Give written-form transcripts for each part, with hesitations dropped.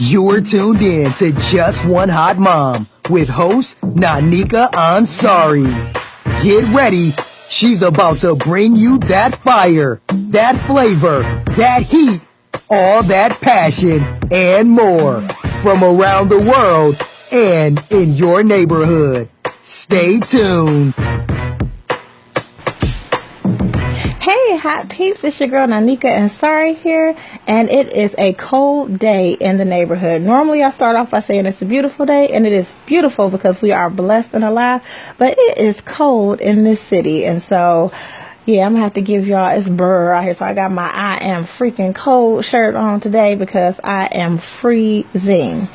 You're tuned in to Just One Hot Mom with host Nanika Ansari. Get ready. She's about to bring you that fire, that flavor, that heat, all that passion, and more from around the world and in your neighborhood. Stay tuned. Hey, hot peeps, it's your girl Nanika Ansari here, and it is a cold day in the neighborhood. Normally I start off by saying it's a beautiful day, and it is beautiful because we are blessed and alive, but it is cold in this city, and so yeah, I'm gonna have to give y'all, it's burr out here, so I got my I am freaking cold shirt on today because I am freezing.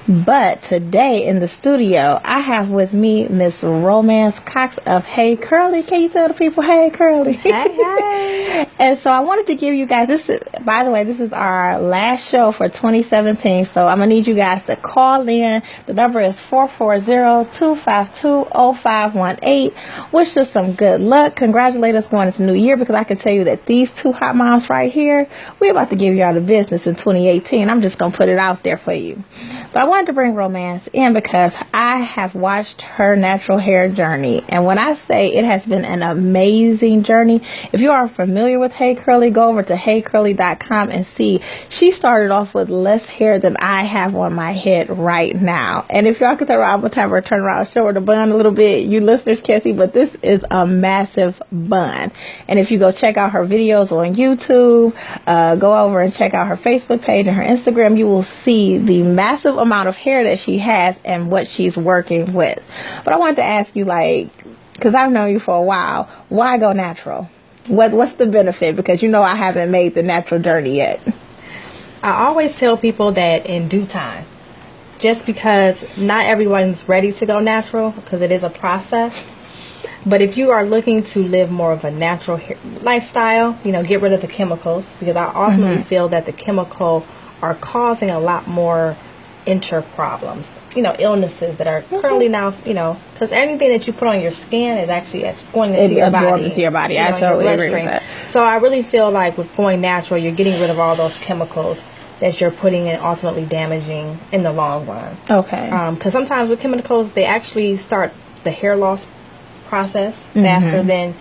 But today in the studio, I have with me Miss Romance Cox of Hey Curly. Can you tell the people, hey Curly? Hey. And so I wanted to give you guys, this is our last show for 2017, so I'm gonna need you guys to call in. The number is 440-252-0518. Wish us some good luck. Congratulate us going into New Year, because I can tell you that these two hot moms right here, we're about to give y'all the business in 2018. I'm just going to put it out there for you. But I wanted to bring Romance in because I have watched her natural hair journey. And when I say it has been an amazing journey, if you are familiar with Hey Curly, go over to heycurly.com and see. She started off with less hair than I have on my head right now. And if y'all can turn around, I'm going to have her turn around, show her the bun a little bit. You listeners can't see, but this is a massive bun. And if you go check out her videos on YouTube, go over and check out her Facebook page and her Instagram, you will see the massive amount of hair that she has and what she's working with. But I wanted to ask you, because I've known you for a while, why go natural? What's the benefit? Because I haven't made the natural journey yet. I always tell people that in due time, just because not everyone's ready to go natural, because it is a process. But if you are looking to live more of a natural lifestyle, get rid of the chemicals, because I ultimately feel that the chemical are causing a lot more problems, illnesses that are currently now, because anything that you put on your skin is actually going into your body. Into your body. I totally agree with that. So I really feel like with going natural, you're getting rid of all those chemicals that you're putting in, ultimately damaging in the long run. Okay. Because sometimes with chemicals, they actually start the hair loss process faster than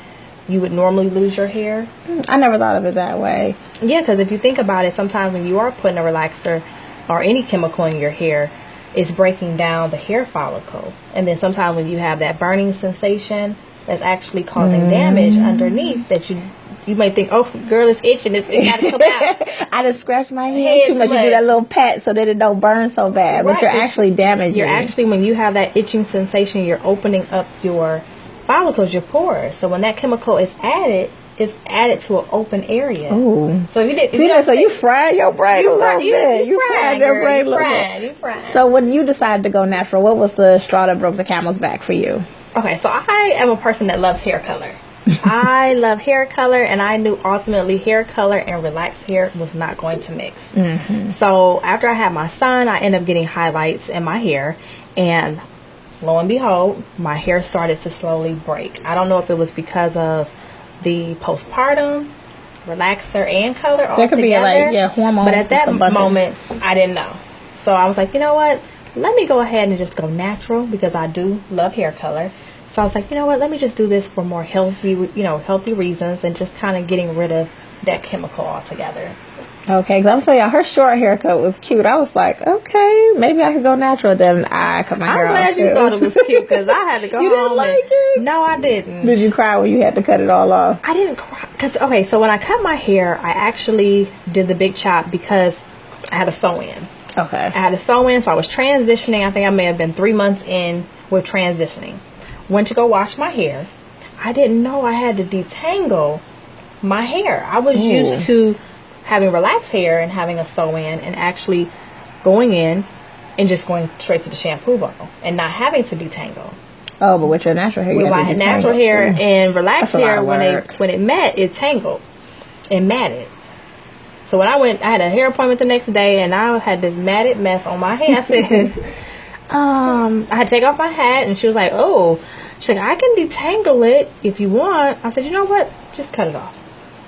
you would normally lose your hair. I never thought of it that way. Yeah, because if you think about it, sometimes when you are putting a relaxer or any chemical in your hair, it's breaking down the hair follicles. And then sometimes when you have that burning sensation, that's actually causing damage underneath that you may think, oh, girl, it's itching, it gotta come out. I just scratch my head too much. You do that little pat so that it don't burn so bad, right. But you're actually damaging. You're actually, when you have that itching sensation, you're opening up your follicles, your pores. So when that chemical is added, it's added to an open area. Ooh. So you didn't so you fried your brain a little bit. You fried your brain a little bit. You fried. So when you decided to go natural, what was the straw that broke the camel's back for you? Okay, so I am a person that loves hair color. I love hair color, and I knew ultimately hair color and relaxed hair was not going to mix. So after I had my son, I ended up getting highlights in my hair, and lo and behold, my hair started to slowly break. I don't know if it was because of the postpartum, relaxer, and color all together. There could be hormones. But at that moment, I didn't know. So I was like, you know what? Let me go ahead and just go natural, because I do love hair color. So I was like, you know what? Let me just do this for more healthy reasons, and just kind of getting rid of that chemical altogether. Okay, because I'm telling y'all, her short haircut was cute. I was like, okay, maybe I could go natural. Then I cut my hair off. I'm glad you thought it was cute, because I had to go home. You didn't like it? No, I didn't. Did you cry when you had to cut it all off? I didn't cry. So when I cut my hair, I actually did the big chop because I had a sew-in. Okay. I had a sew-in, so I was transitioning. I think I may have been 3 months in with transitioning. Went to go wash my hair. I didn't know I had to detangle my hair. I was used to having relaxed hair and having a sew-in and actually going in and just going straight to the shampoo bowl and not having to detangle. Oh, but with your natural hair, with my natural hair and relaxed hair, when it met, it tangled and matted. So when I had a hair appointment the next day, and I had this matted mess on my head. I said, I had to take off my hat, and she was like, oh, she's like, I can detangle it if you want. I said, you know what? Just cut it off.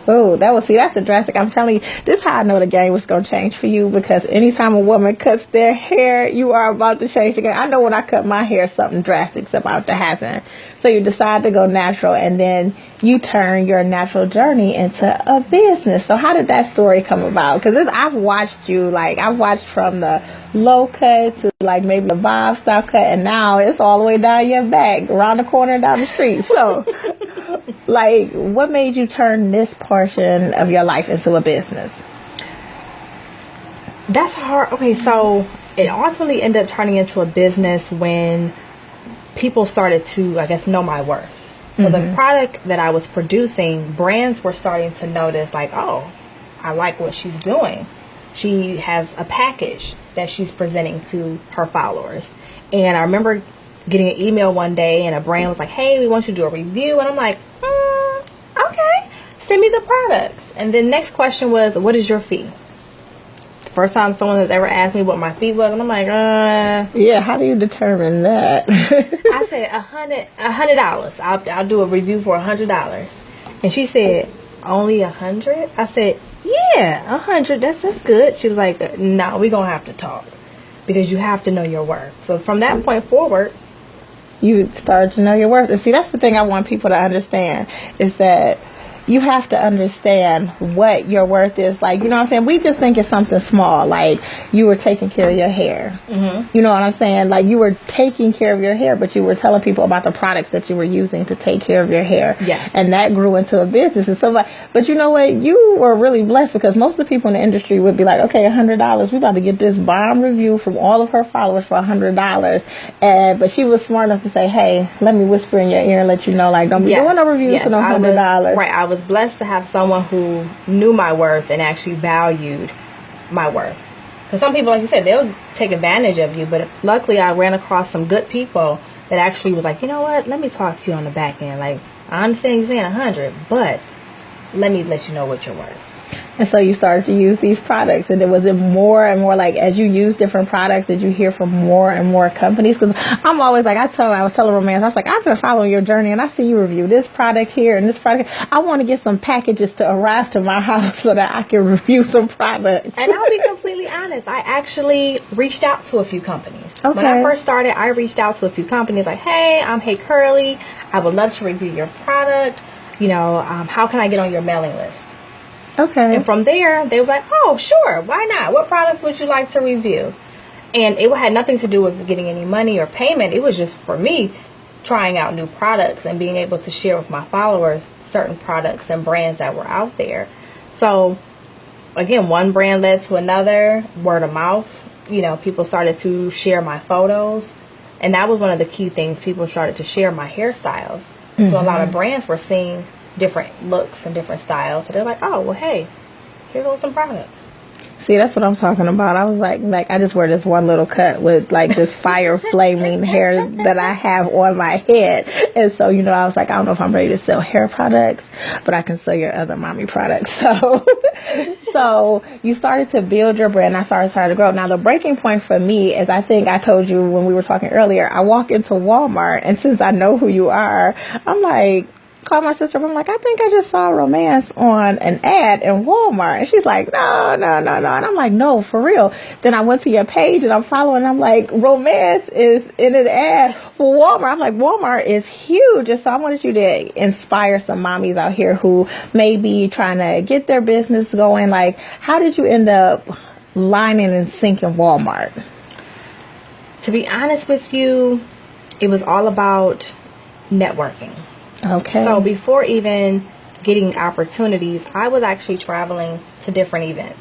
Oh, that's a drastic. I'm telling you, this is how I know the game was going to change for you, because anytime a woman cuts their hair, you are about to change the game. I know when I cut my hair, something drastic's about to happen. So you decide to go natural, and then you turn your natural journey into a business. So how did that story come about? Because I've watched you, I've watched from the low cut to maybe the bob style cut, and now it's all the way down your back, around the corner, down the street. So what made you turn this portion of your life into a business? That's hard. Okay, so it ultimately ended up turning into a business when people started to, I guess, know my worth. So the product that I was producing, brands were starting to notice, oh, I like what she's doing. She has a package that she's presenting to her followers. And I remember getting an email one day, and a brand was like, hey, we want you to do a review. And I'm like, okay, send me the products. And then next question was, what is your fee? The first time someone has ever asked me what my fee was, and I'm like, yeah, how do you determine that? I said $100. I'll do a review for $100. And she said, only $100? I said, yeah, $100. That's good. She was like, no, we're gonna have to talk, because you have to know your worth. So from that point forward, you start to know your worth. And see, that's the thing I want people to understand, is that you have to understand what your worth is. You know what I'm saying? We just think it's something small, like you were taking care of your hair. You know what I'm saying? You were taking care of your hair, but you were telling people about the products that you were using to take care of your hair. Yes. And that grew into a business. And so, but you know what? You were really blessed, because most of the people in the industry would be like, okay, $100. We about to get this bomb review from all of her followers for $100. But she was smart enough to say, hey, let me whisper in your ear and let you know, don't be doing no reviews for no $100. Right. I was blessed to have someone who knew my worth and actually valued my worth. Because some people, like you said, they'll take advantage of you. But luckily, I ran across some good people that actually was like, you know what? Let me talk to you on the back end. I understand you're saying 100, but let me let you know what you're worth. And so you started to use these products, and was it more and more as you use different products, did you hear from more and more companies? Because I'm always I was telling Romance, I was like, I've been following your journey, and I see you review this product here and this product. I want to get some packages to arrive to my house so that I can review some products. And I'll be completely honest, I actually reached out to a few companies. Okay. When I first started, I reached out to a few companies like, hey, I'm Hey Curly. I would love to review your product. How can I get on your mailing list? Okay. And from there, they were like, oh, sure, why not? What products would you like to review? And it had nothing to do with getting any money or payment. It was just for me trying out new products and being able to share with my followers certain products and brands that were out there. So, again, one brand led to another, word of mouth. People started to share my photos. And that was one of the key things. People started to share my hairstyles. So a lot of brands were seeing different looks and different styles. So they're like, oh, well, hey, here goes some products. See, that's what I'm talking about. I was like I just wear this one little cut with this fire flaming hair that I have on my head. And so, I was like, I don't know if I'm ready to sell hair products, but I can sell your other mommy products. So you started to build your brand. I started to grow. Now, the breaking point for me is, I think I told you when we were talking earlier, I walk into Walmart, and since I know who you are, I'm like, call my sister. I'm like, I think I just saw Romance on an ad in Walmart. And she's like, no. And I'm like, no, for real. Then I went to your page and I'm following. And I'm like, Romance is in an ad for Walmart. I'm like, Walmart is huge. And so I wanted you to inspire some mommies out here who may be trying to get their business going. How did you end up lining and sinking Walmart? To be honest with you, it was all about networking. Okay. So before even getting opportunities, I was actually traveling to different events.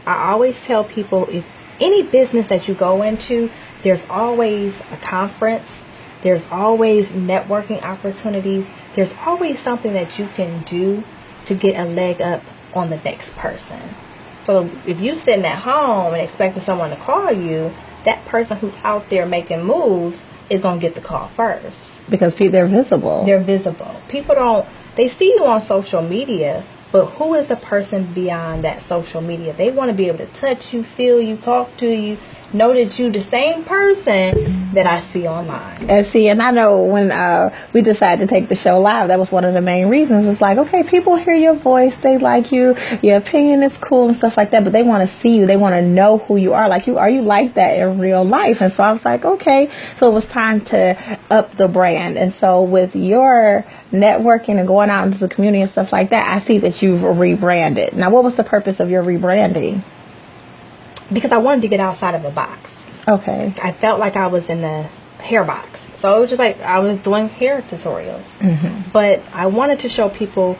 I always tell people, if any business that you go into, there's always a conference, there's always networking opportunities, there's always something that you can do to get a leg up on the next person. So if you're sitting at home and expecting someone to call you, that person who's out there making moves is going to get the call first. Because they're visible. They're visible. People they see you on social media, but who is the person beyond that social media? They want to be able to touch you, feel you, talk to you, know that you the same person that I see online. And see, and I know when we decided to take the show live, that was one of the main reasons. It's like, okay, people hear your voice, they like you, your opinion is cool and stuff like that, but they want to see you, they want to know who you are. Like, are you like that in real life? And so I was like, okay, so it was time to up the brand. And so with your networking and going out into the community and stuff like that, I see that you've rebranded. Now, what was the purpose of your rebranding? Because I wanted to get outside of a box. Okay. I felt like I was in a hair box. So it was just like I was doing hair tutorials. Mm-hmm. But I wanted to show people,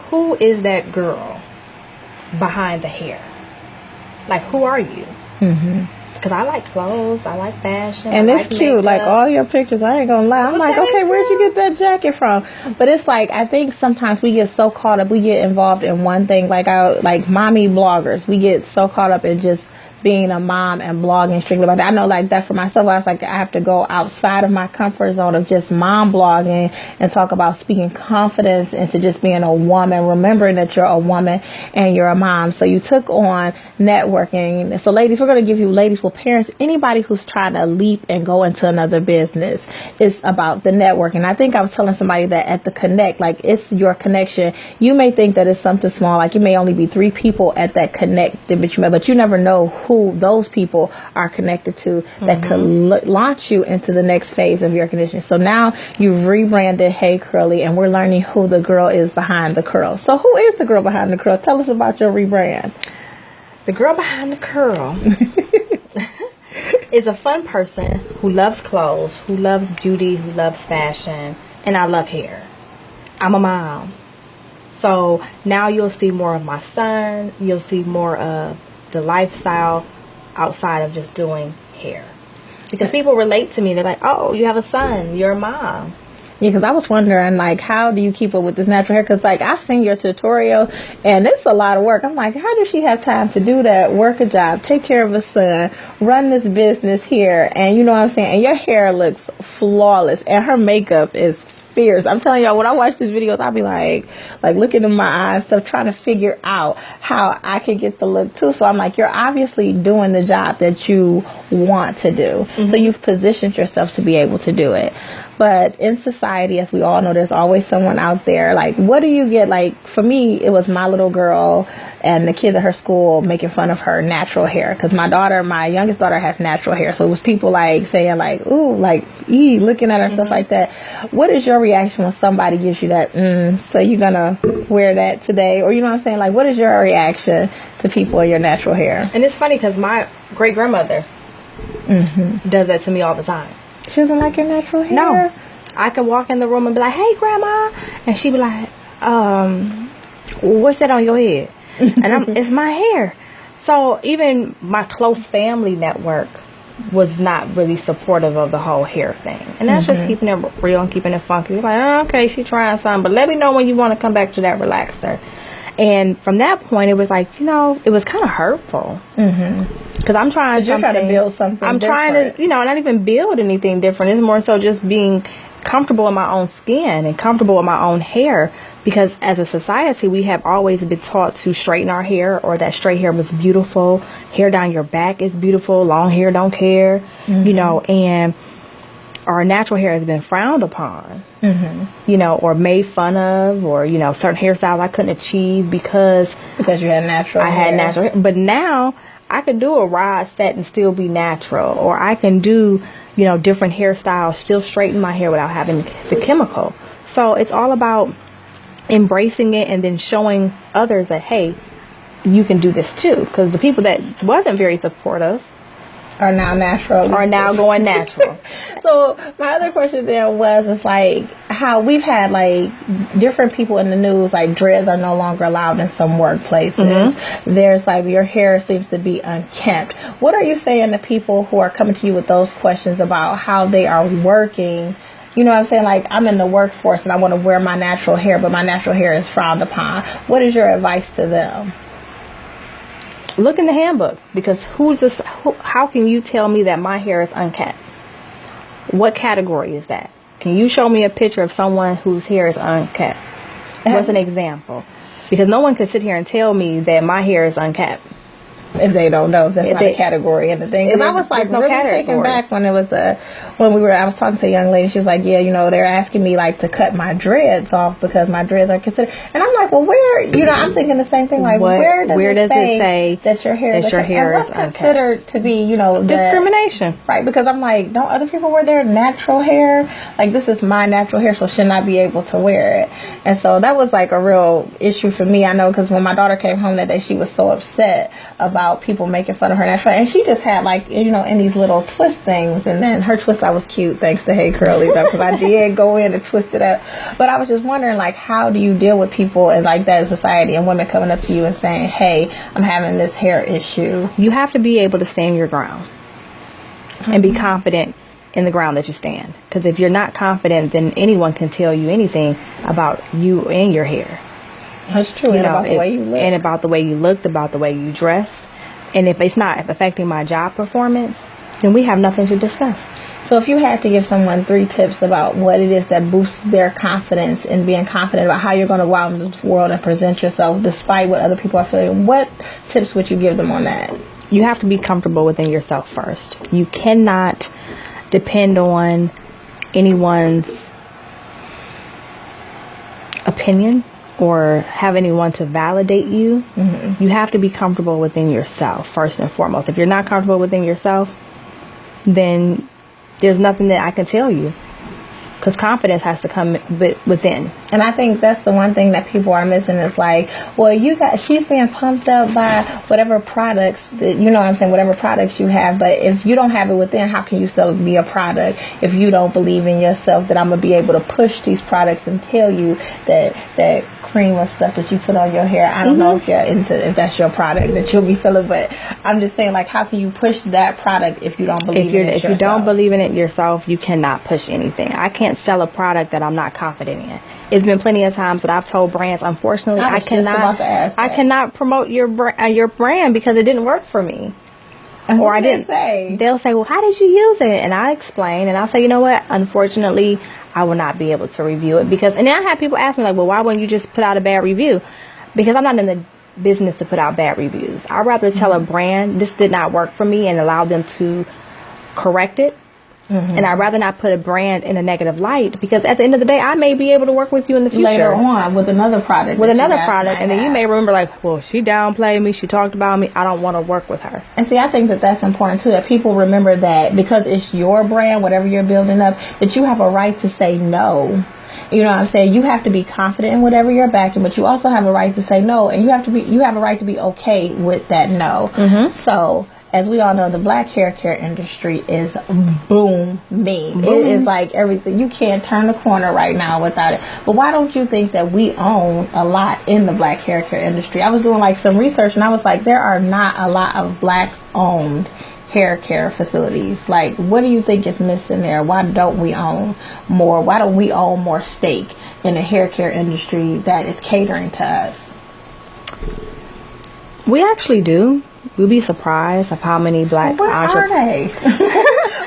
who is that girl behind the hair? Like, who are you? Mm-hmm. Because I like clothes, I like fashion. And it's cute, like all your pictures, I ain't gonna lie. I'm like, okay, where'd you get that jacket from? But it's like, I think sometimes we get so caught up, we get involved in one thing, like mommy bloggers. We get so caught up in just being a mom and blogging strictly about that. I know, like, that for myself, I was like, I have to go outside of my comfort zone of just mom blogging and talk about speaking confidence into just being a woman, remembering that you're a woman and you're a mom. So you took on networking. So ladies, we're going to give you, ladies, well, parents, anybody who's trying to leap and go into another business, it's about the networking. I think I was telling somebody that at the Connect, like, it's your connection. You may think that it's something small, like it may only be 3 people at that Connect, but you never know who those people are connected to that could launch you into the next phase of your condition. So now you've rebranded Hey Curly, and we're learning who the girl is behind the curl. So who is the girl behind the curl? Tell us about your rebrand. The girl behind the curl is a fun person who loves clothes, who loves beauty, who loves fashion, and I love hair. I'm a mom. So now you'll see more of my son. You'll see more of the lifestyle outside of just doing hair, because people relate to me. They're like, oh, you have a son, you're a mom. Yeah, because I was wondering, like, how do you keep up with this natural hair? Because, like, I've seen your tutorial, and it's a lot of work. I'm like, how does she have time to do that, work a job, take care of a son, run this business here, and you know what I'm saying? And your hair looks flawless, and her makeup is fierce. I'm telling y'all, when I watch these videos, I'll be like looking in my eyes, stuff, trying to figure out how I can get the look too. So I'm like, you're obviously doing the job that you want to do. Mm-hmm. So you've positioned yourself to be able to do it. But in society, as we all know, there's always someone out there. Like, what do you get? Like, for me, it was my little girl and the kids at her school making fun of her natural hair. Because my youngest daughter has natural hair. So it was people like saying like, ooh, like, looking at her, mm-hmm. stuff like that. What is your reaction when somebody gives you that, so you're going to wear that today? Or, you know what I'm saying? Like, what is your reaction to people in your natural hair? And it's funny because my great-grandmother does that to me all the time. She doesn't like your natural hair? No. I can walk in the room and be like, hey, Grandma. And she'd be like, what's that on your head? And it's my hair. So even my close family network was not really supportive of the whole hair thing. And that's just keeping it real and keeping it funky. Like, oh, okay, she's trying something. But let me know when you want to come back to that relaxer. And from that point, it was like, it was kind of hurtful. Because I'm trying you're trying to build something I'm different. trying to, not even build anything different. It's more so just being comfortable in my own skin and comfortable in my own hair. Because as a society, we have always been taught to straighten our hair, or that straight hair was beautiful. Hair down your back is beautiful. Long hair don't care. And our natural hair has been frowned upon, or made fun of, or, certain hairstyles I couldn't achieve because you had natural hair. I had natural hair. But now I could do a rod set and still be natural, or I can do, different hairstyles, still straighten my hair without having the chemical. So it's all about embracing it and then showing others that, hey, you can do this too. Because the people that wasn't very supportive are now natural. Are now going natural. So my other question there was, it's like how we've had like different people in the news, like dreads are no longer allowed in some workplaces. There's like your hair seems to be unkempt. What are you saying to people who are coming to you with those questions about how they are working? You know what I'm saying? Like, I'm in the workforce and I want to wear my natural hair, but my natural hair is frowned upon. What is your advice to them? Look in the handbook, because how can you tell me that my hair is unkept? What category is that? Can you show me a picture of someone whose hair is unkept? What's an example? Because no one could sit here and tell me that my hair is unkept. if they don't know, if that's not a category in the thing. And I was like really taken back when it was I was talking to a young lady. She was like, yeah, you know, they're asking me like to cut my dreads off because my dreads are considered. And I'm like, well, where? You know, I'm thinking the same thing. Like, where does it say that your hair is considered to be, you know, discrimination? Right? Because I'm like, don't other people wear their natural hair? Like, this is my natural hair, so shouldn't I be able to wear it? And so that was like a real issue for me. I know because when my daughter came home that day, she was so upset about people making fun of her natural, and she just had like, you know, in these little twist things, and then her twist out was cute thanks to Hey Curly though, because I did go in and twist it up. But I was just wondering, like, how do you deal with people and like that in society and women coming up to you and saying, hey, I'm having this hair issue? You have to be able to stand your ground and be confident in the ground that you stand, because if you're not confident, then anyone can tell you anything about you and your hair. That's true. And about the way you look. And about the way you looked, about the way you dress. And if it's not affecting my job performance, then we have nothing to discuss. So if you had to give someone 3 tips about what it is that boosts their confidence and being confident about how you're going to go out in the world and present yourself despite what other people are feeling, what tips would you give them on that? You have to be comfortable within yourself first. You cannot depend on anyone's opinion or have anyone to validate you. You have to be comfortable within yourself first and foremost. If you're not comfortable within yourself, then there's nothing that I can tell you, because confidence has to come within. And I think that's the one thing that people are missing. Is like, well, she's being pumped up by whatever products that, you know what I'm saying, whatever products you have. But if you don't have it within, how can you sell be a product if you don't believe in yourself that I'm going to be able to push these products and tell you that cream or stuff that you put on your hair, I don't know if that's your product that you'll be selling, but I'm just saying, like, how can you push that product if you don't believe in it yourself? If you don't believe in it yourself, you cannot push anything. I can't sell a product that I'm not confident in. It's been plenty of times that I've told brands, unfortunately, I cannot promote your brand because it didn't work for me. Or I didn't say. They'll say, well, how did you use it? And I explain, and I'll say, you know what? Unfortunately, I will not be able to review it because, and I have people ask me like, well, why wouldn't you just put out a bad review? Because I'm not in the business to put out bad reviews. I'd rather tell a brand this did not work for me and allow them to correct it. And I'd rather not put a brand in a negative light, because at the end of the day, I may be able to work with you in the future. Later on with another product. And then you may remember like, well, she downplayed me, she talked about me, I don't want to work with her. And see, I think that that's important too, that people remember that because it's your brand, whatever you're building up, that you have a right to say no. You know what I'm saying? You have to be confident in whatever you're backing, but you also have a right to say no, and you have a right to be okay with that no. So, as we all know, the black hair care industry is booming. It is like everything. You can't turn the corner right now without it. But why don't you think that we own a lot in the black hair care industry? I was doing like some research, and I was like, there are not a lot of black owned hair care facilities. Like, what do you think is missing there? Why don't we own more? Why don't we own more stake in the hair care industry that is catering to us? We actually do. You'll be surprised of how many black entrepreneurs. Where are they?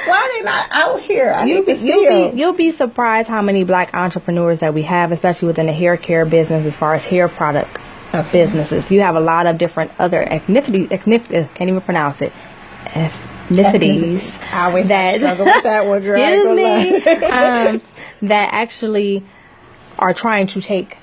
Why are they not out here? You'll be surprised how many black entrepreneurs that we have, especially within the hair care business, as far as hair product businesses. You have a lot of different other can't even pronounce it. Ethnicities. I always struggle with that one, girl. Excuse me. That actually are trying to take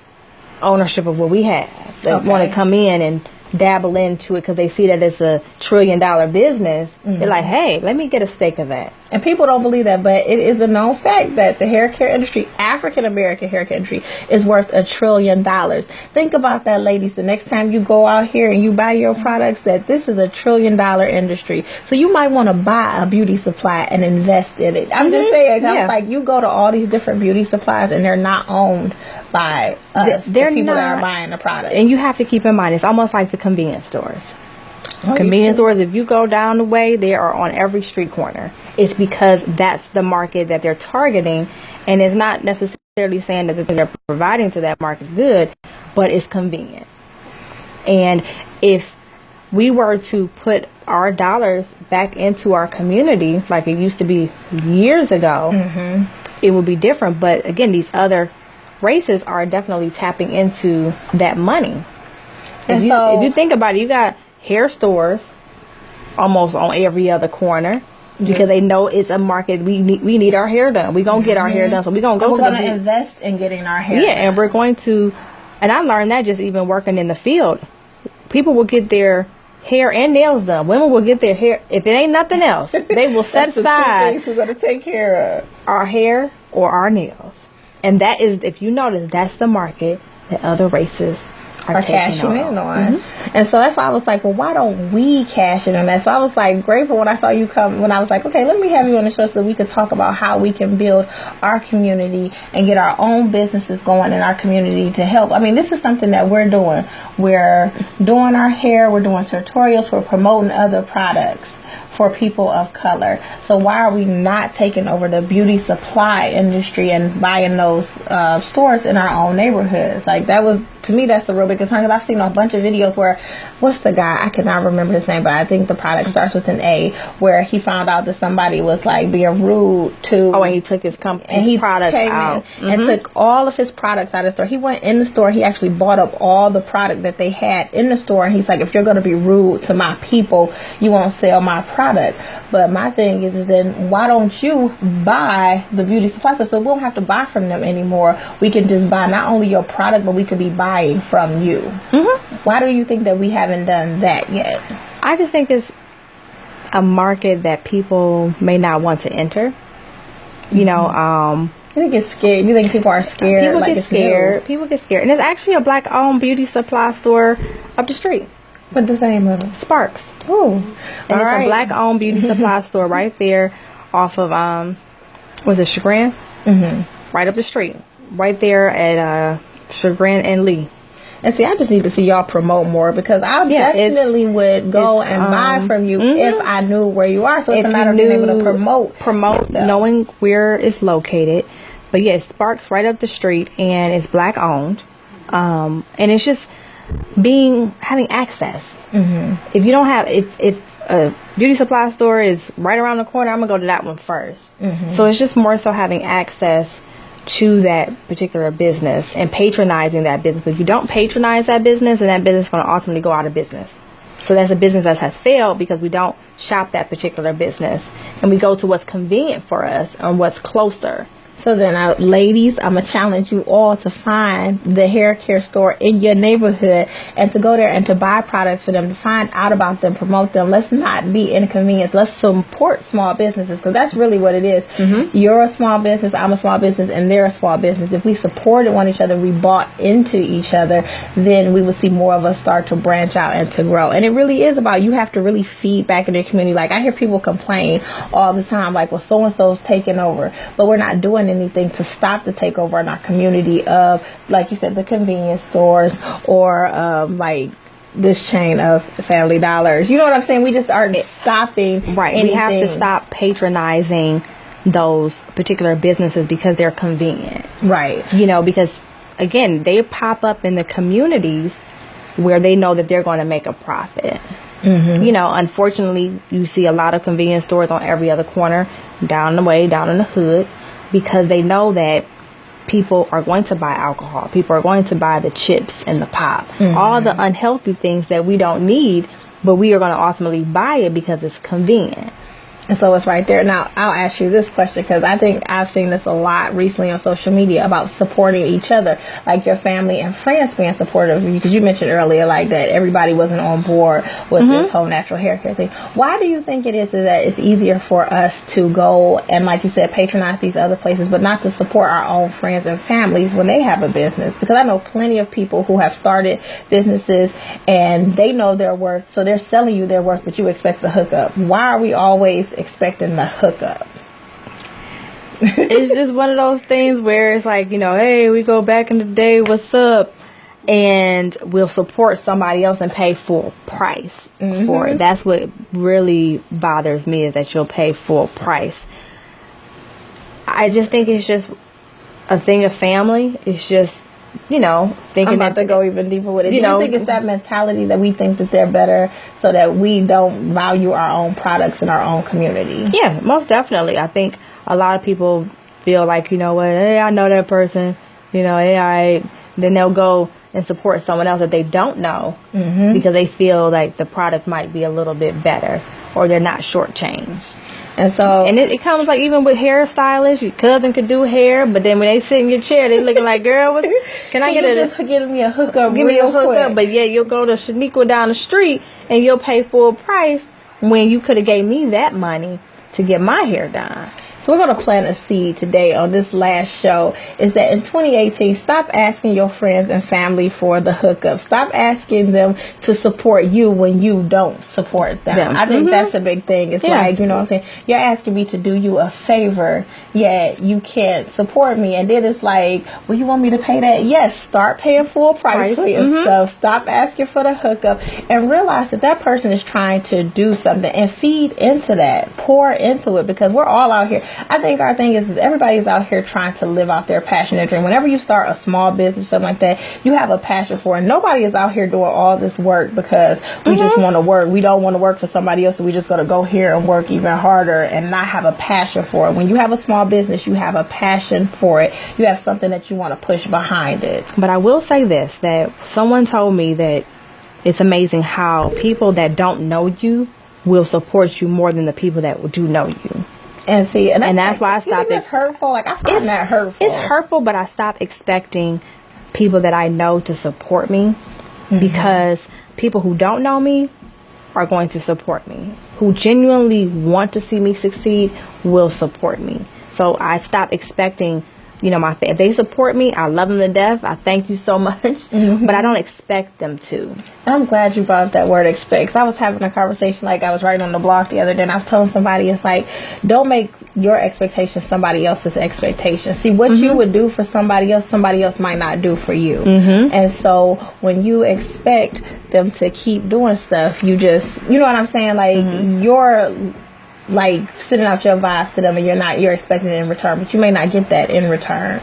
ownership of what we have. They want to come in and dabble into it because they see that it's $1 trillion business. They're like, hey, let me get a stake of that. And people don't believe that, but it is a known fact that the hair care industry, African American hair care industry, is worth $1 trillion. Think about that, ladies. The next time you go out here and you buy your products, that this is $1 trillion industry. So you might want to buy a beauty supply and invest in it. I'm just saying, I was like, you go to all these different beauty supplies and they're not owned by us, the people that are buying the product. And you have to keep in mind, it's almost like the convenience stores. Convenience stores, if you go down the way, they are on every street corner. It's because that's the market that they're targeting, and it's not necessarily saying that the thing they're providing to that market is good, but it's convenient. And if we were to put our dollars back into our community like it used to be years ago, it would be different. But again, these other races are definitely tapping into that money. If you think about it, hair stores almost on every other corner. Because they know it's a market. We need our hair done. We're going to get our hair done. So we're going to go to the... invest in getting our hair done. And we're going to... And I learned that just even working in the field. People will get their hair and nails done. Women will get their hair... If it ain't nothing else, they will set aside... That's the two things we're going to take care of. Our hair or our nails. And that is, if you notice, that's the market that other races are cashing in on. And so that's why I was like, well, why don't we cash in on that? So I was like grateful when I saw you come, when I was like, okay, let me have you on the show so that we could talk about how we can build our community and get our own businesses going in our community to help. I mean, this is something that we're doing. We're doing our hair, we're doing tutorials, we're promoting other products for people of color. So why are we not taking over the beauty supply industry and buying those stores in our own neighborhoods? Like, that was, to me, that's the real big concern, because I've seen a bunch of videos where, what's the guy, I cannot remember his name, but I think the product starts with an A, where he found out that somebody was like being rude to... Oh, and he took his products out. And took all of his products out of the store. He went in the store, he actually bought up all the product that they had in the store, and he's like, if you're going to be rude to my people, you won't sell my product. But my thing is then why don't you buy the beauty supply store, so we don't have to buy from them anymore? We can just buy not only your product, but we could be buying from you. Why do you think that we haven't done that yet? I just think it's a market that people may not want to enter. You know, I think it's scared. You think people are scared? People get scared. People get scared. And there's actually a black-owned beauty supply store up the street. What's the name of it? Sparks. Oh, and it's a black-owned beauty supply store right there off of was it Chagrin? Right up the street, right there at Chagrin and Lee. And see, I just need to see y'all promote more, because I definitely would go and buy from you if I knew where you are. So it's a matter of being able to promote, knowing where it's located. But yes, Sparks right up the street, and it's black-owned, and it's just having access. If you don't have, if a beauty supply store is right around the corner, I'm gonna go to that one first. So it's just more so having access to that particular business and patronizing that business. If you don't patronize that business, then that business is going to ultimately go out of business. So that's a business that has failed because we don't shop that particular business, and we go to what's convenient for us and what's closer. So then, ladies, I'm going to challenge you all to find the hair care store in your neighborhood and to go there and to buy products for them, to find out about them, promote them. Let's not be inconvenienced. Let's support small businesses, because that's really what it is. You're a small business, I'm a small business, and they're a small business. If we supported one each other, we bought into each other, then we would see more of us start to branch out and to grow. And it really is about, you have to really feed back in your community. Like, I hear people complain all the time, like, well, so-and-so's taking over, but we're not doing anything to stop the takeover in our community of, like you said, the convenience stores or like this chain of Family Dollars. You know what I'm saying? We just aren't stopping. Right. Anything. We have to stop patronizing those particular businesses because they're convenient. Right. You know, because again, they pop up in the communities where they know that they're going to make a profit. You know, unfortunately, you see a lot of convenience stores on every other corner, down the way, down in the hood, because they know that people are going to buy alcohol. People are going to buy the chips and the pop. All the unhealthy things that we don't need, but we are going to ultimately buy it because it's convenient. And so it's right there. Now, I'll ask you this question, because I think I've seen this a lot recently on social media about supporting each other, like your family and friends being supportive of you, because you mentioned earlier like that everybody wasn't on board with this whole natural hair care thing. Why do you think it is that it's easier for us to go and, like you said, patronize these other places, but not to support our own friends and families when they have a business? Because I know plenty of people who have started businesses and they know their worth, so they're selling you their worth, but you expect the hookup. Why are we always expecting the hookup? It's just one of those things where it's like, you know, hey, we go back in the day, what's up? And we'll support somebody else and pay full price for it. That's what really bothers me, is that you'll pay full price. I just think it's just a thing of family. It's just, you know, thinking I'm about to go even deeper with it. You Do you know, think it's that mentality that we think that they're better so that we don't value our own products in our own community? Yeah, most definitely. I think a lot of people feel like, you know what, hey, I know that person, you know, hey, then they'll go and support someone else that they don't know because they feel like the product might be a little bit better or they're not shortchanged. And it comes like even with hairstylists, your cousin could do hair, but then when they sit in your chair, they looking like, girl, can I just give me a hookup? Give me a hookup, but yeah, you'll go to Shaniqua down the street and you'll pay full price when you could have gave me that money to get my hair done. So we're going to plant a seed today on this last show, is that in 2018, stop asking your friends and family for the hookup. Stop asking them to support you when you don't support them. I think that's a big thing. It's like, you know what I'm saying? You're asking me to do you a favor, yet you can't support me. And then it's like, well, you want me to pay that? Yes, start paying full price for your stuff. Stop asking for the hookup and realize that that person is trying to do something, and feed into that. Pour into it, because we're all out here. I think our thing is everybody's out here trying to live out their passionate dream. Whenever you start a small business, something like that, you have a passion for it. Nobody is out here doing all this work because we just want to work. We don't want to work for somebody else, so we just got to go here and work even harder and not have a passion for it. When you have a small business, you have a passion for it. You have something that you want to push behind it. But I will say this, that someone told me that it's amazing how people that don't know you will support you more than the people that do know you. And see, and that's why I stopped. It's hurtful. Like, I find that hurtful. It's hurtful, but I stopped expecting people that I know to support me because people who don't know me are going to support me. Who genuinely want to see me succeed will support me. So I stopped expecting, if they support me, I love them to death. I thank you so much, but I don't expect them to. I'm glad you brought up that word expect. 'Cause I was having a conversation, like I was writing on the blog the other day, and I was telling somebody, it's like, don't make your expectations somebody else's expectations. See, what you would do for somebody else might not do for you. And so when you expect them to keep doing stuff, you just, you know what I'm saying? Like, you're like sending out your vibes to them, and you're expecting it in return, but you may not get that in return.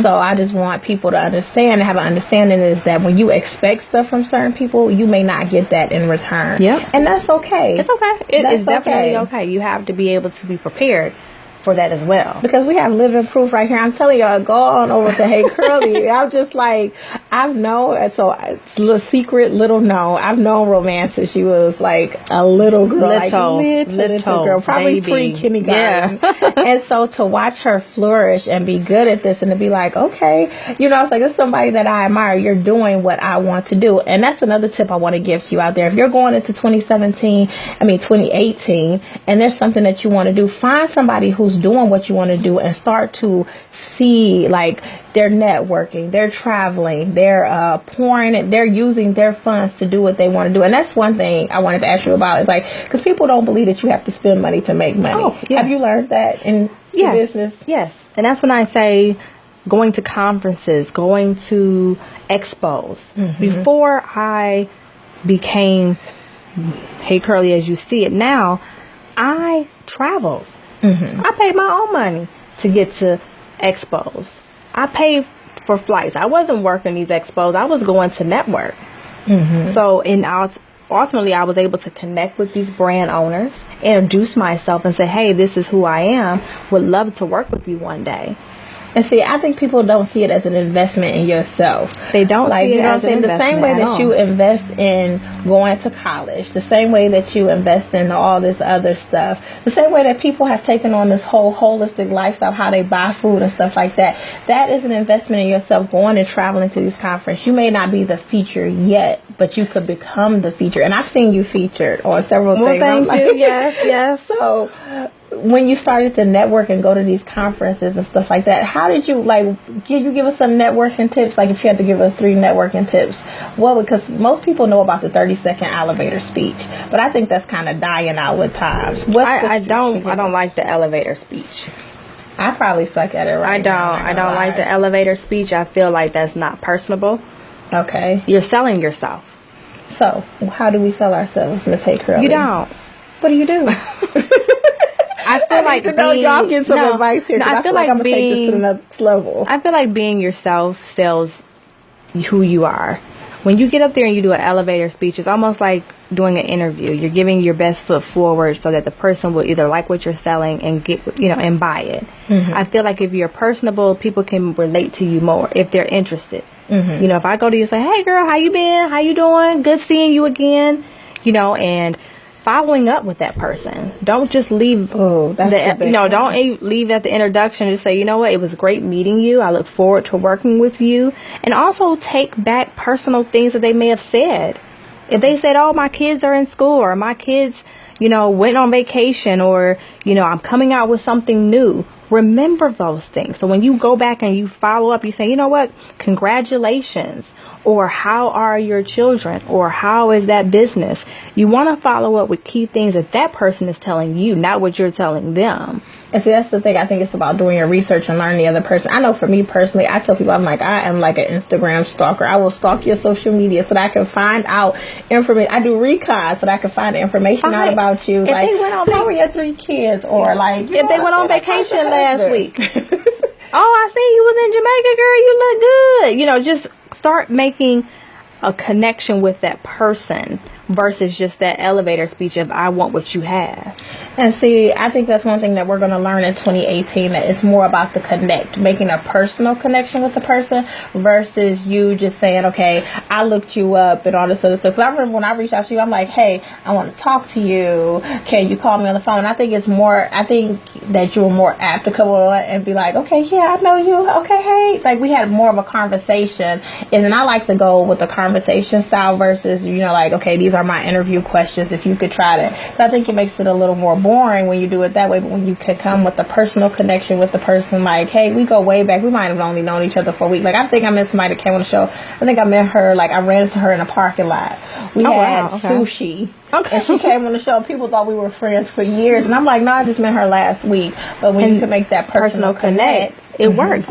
So I just want people to understand and have an understanding is that when you expect stuff from certain people, you may not get that in return. And that's okay. It's okay. It's definitely okay. You have to be able to be prepared for that as well, because we have living proof right here. I'm telling y'all, go on over to Hey Curly. I'm just like, I've known, so it's a little secret, little known, I've known Romance since she was like a little girl, little girl, probably pre-kindergarten. And so to watch her flourish and be good at this, and to be like, okay, it's like, it's somebody that I admire. You're doing what I want to do. And that's another tip I want to give to you out there. If you're going into 2018, and there's something that you want to do, find somebody who's doing what you want to do and start to see, like, they're networking, they're traveling, they're pouring, they're using their funds to do what they want to do. And that's one thing I wanted to ask you about, is like, because people don't believe that you have to spend money to make money. Have you learned that in your business? Yes. And that's when I say going to conferences, going to expos. Before I became Hey Curly as you see it now, I traveled. I paid my own money to get to expos. I paid for flights. I wasn't working these expos. I was going to network. So ultimately, I was able to connect with these brand owners, introduce myself, and say, hey, this is who I am. Would love to work with you one day. And see, I think people don't see it as an investment in yourself. They don't see it as an investment. The same way that you invest in going to college, the same way that you invest in all this other stuff, the same way that people have taken on this whole holistic lifestyle, how they buy food and stuff like that, that is an investment in yourself, going and traveling to these conferences. You may not be the feature yet, but you could become the feature. And I've seen you featured on several things. Thank you. Yes. So when you started to network and go to these conferences and stuff like that, how did you, like, can you give us some networking tips? Like, if you had to give us 3 networking tips, well, because most people know about the 30-second elevator speech, but I think that's kind of dying out with times. I don't like the elevator speech. I probably suck at it right now. I don't like the elevator speech. I feel like that's not personable. Okay. You're selling yourself. So, how do we sell ourselves, Miss Hey Curly? You don't. What do you do? I feel like y'all get some advice here. I feel like I'm gonna take this to the next level. I feel like being yourself sells who you are. When you get up there and you do an elevator speech, it's almost like doing an interview. You're giving your best foot forward so that the person will either like what you're selling and get, and buy it. I feel like if you're personable, people can relate to you more if they're interested. You know, if I go to you and say, hey girl, how you been? How you doing? Good seeing you again. You know, and following up with that person. Don't just leave don't leave at the introduction. Just say, you know what, it was great meeting you. I look forward to working with you. And also take back personal things that they may have said. If they said, oh, my kids are in school, or my kids, you know, went on vacation, or, you know, I'm coming out with something new. Remember those things. So when you go back and you follow up, you say, you know what, congratulations. Or how are your children? Or how is that business? You want to follow up with key things that person is telling you, not what you're telling them. And see, that's the thing. I think it's about doing your research and learning the other person. I know for me personally, I tell people, I am like an Instagram stalker. I will stalk your social media so that I can find out information. I do recon so that I can find information out about you. If like, they went on how are your 3 kids? Or like, if they went on vacation last week. Oh, I see you was in Jamaica, girl. You look good. You know, just start making a connection with that person versus just that elevator speech of I want what you have. And see, I think that's one thing that we're going to learn in 2018, that it's more about the connect, making a personal connection with the person versus you just saying, okay, I looked you up and all this other stuff. Because I remember when I reached out to you, I'm like, hey, I want to talk to you. Can you call me on the phone? I think that you were more apt to come on and be like, okay, yeah, I know you. Okay, hey. Like, we had more of a conversation. And then I like to go with the conversation style versus, you know, like, okay, these are my interview questions. If you could try to. But I think it makes it a little more boring when you do it that way. But when you can come with a personal connection with the person, like, hey, we go way back. We might have only known each other for a week. Like, I think I met somebody that came on the show. I think I met her, like, I ran into her in a parking lot. We had sushi. Okay. And she came on the show. People thought we were friends for years. And I'm like, no, I just met her last week. But when you can make that personal connect, it works.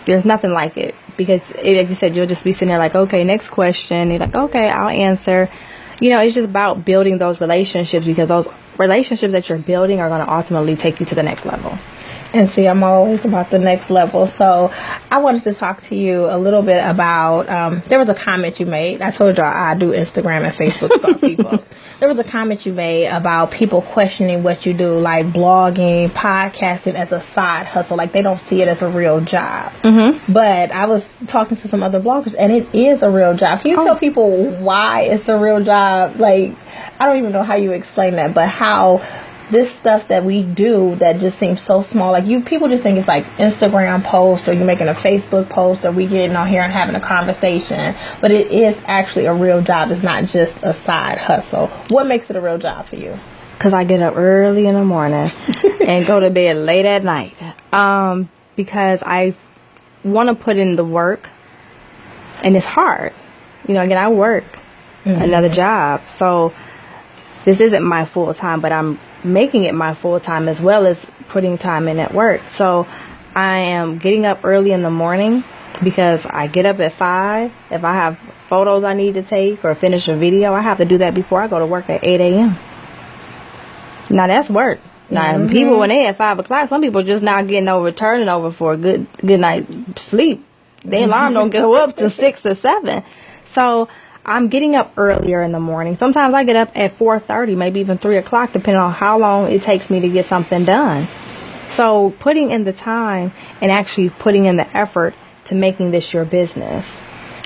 There's nothing like it. Because, like you said, you'll just be sitting there like, okay, next question. You're like, okay, I'll answer. You know, it's just about building those relationships, because those relationships that you're building are going to ultimately take you to the next level. And see, I'm always about the next level. So I wanted to talk to you a little bit about, there was a comment you made. I told y'all I do Instagram and Facebook stalk people. There was a comment you made about people questioning what you do, like blogging, podcasting as a side hustle. Like, they don't see it as a real job. Mm-hmm. But I was talking to some other bloggers, and it is a real job. Can you tell people why it's a real job? Like, I don't even know how you explain that, but how this stuff that we do that just seems so small, like people just think it's like Instagram post, or you making a Facebook post, or we getting on here and having a conversation, but it is actually a real job. It's not just a side hustle. What makes it a real job for you? Because I get up early in the morning and go to bed late at night, because I want to put in the work, and it's hard. You know, again, I work another job, so this isn't my full time, but I'm making it my full time as well as putting time in at work. So I am getting up early in the morning because I get up at 5. If I have photos I need to take or finish a video, I have to do that before I go to work at 8 a.m. Now that's work. Now people, when they at 5 o'clock, some people just now turning over for a good night's sleep. Their alarm don't go up to 6 or 7. So I'm getting up earlier in the morning. Sometimes I get up at 4:30, maybe even 3 o'clock, depending on how long it takes me to get something done. So putting in the time and actually putting in the effort to making this your business,